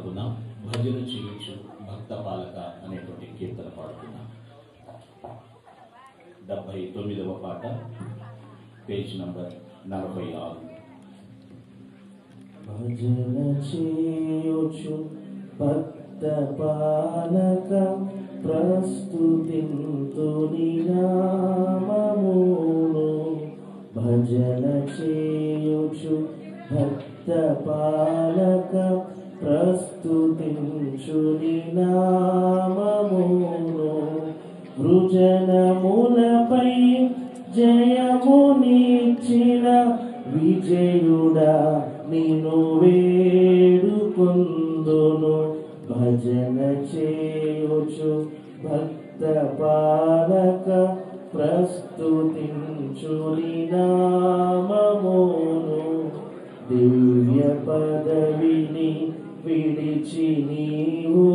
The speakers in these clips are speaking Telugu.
పాడుకున్నాం. భజన చేయొచ్చు భక్త పాలక అనేటువంటి కీర్తన పాడుకున్నాం. 79వ పాట, పేజ్ నంబర్ 46. భజన చేయొచ్చు భక్త పాలక ప్రస్తుతింతుని నామమును. భజన చేయొచ్చు భక్త పాలక ప్రస్తుతించుని నామమును. వృజనములపై జయమునిచ్చిన విజయుడా నిన్ను వేడుకొందును. భజన చేయొచ్చు భక్త పాలక ప్రస్తుతించుని నామమును. దివ్య పదవిని విడిచి నీవు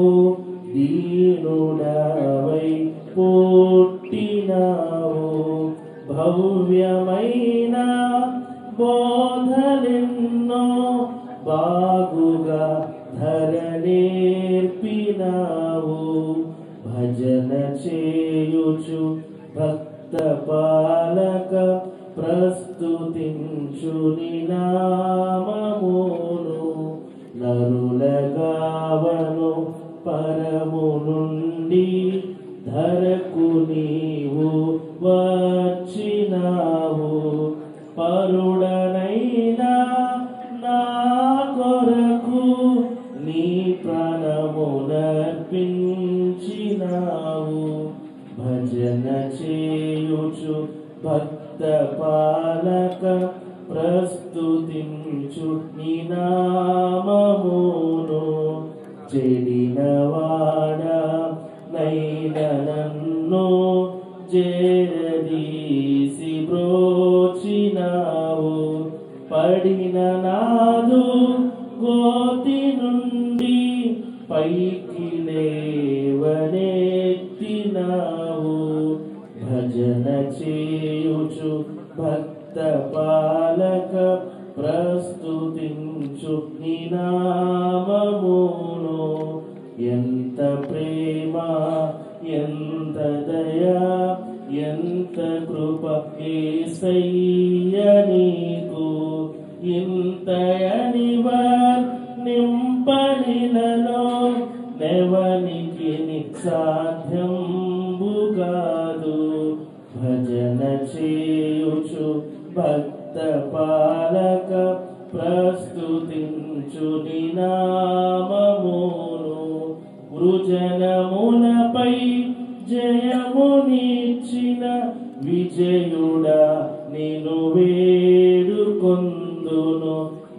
దీనుడవై పుట్టినావు. భవ్యమైన బోధలెన్నో బాగుగా ధరనేర్పినావు. భజన చేయుచు భక్త పాలక ప్రస్తుతించుని నామమును. నరులగావను పరము నుండి ధరకు నీవు వచ్చినావు. పరుడనైనా నా కొరకు నీ ప్రాణమునర్పించినావు. భజన చేయుచు భక్త పాలక ప్రస్తుతించు నీ నామమును. చెడినవాడ నైన నన్ను జేరదీసి బ్రోచినావు. పడిన నాదు గోతి నుండి పైకి లేవనెత్తినావు. భజన చేయుచు భక్త పాలక ప్రస్తుతించు నీ నామమును. ఎంత ప్రేమ ఎంత దయా ఎంత కృప యేసయ్య నీకు. ఇంతయని నింపనిలలో నెవనికి సాధ్యంబుగాదు. భజన చేయుచు భక్త పాలక ప్రస్తుతించు నీ నామమును. వృజనములపై జయమునిచ్చిన విజయుడా నిన్ను వేడుకొందును.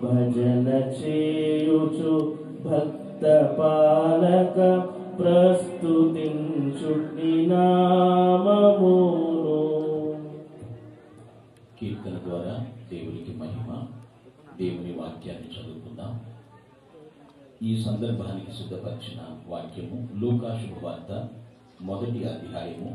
భజన చేయుచు భక్త పాలక ప్రస్తుతించు నీ నామమును. కీర్తన ద్వారా దేవునికి మహిమ. దేవుని వాక్యాన్ని చదువుకుందాం. ఈ సందర్భానికి సిద్ధపరిచిన వాక్యము లూకా శుభవార్త 1వ అధ్యాయము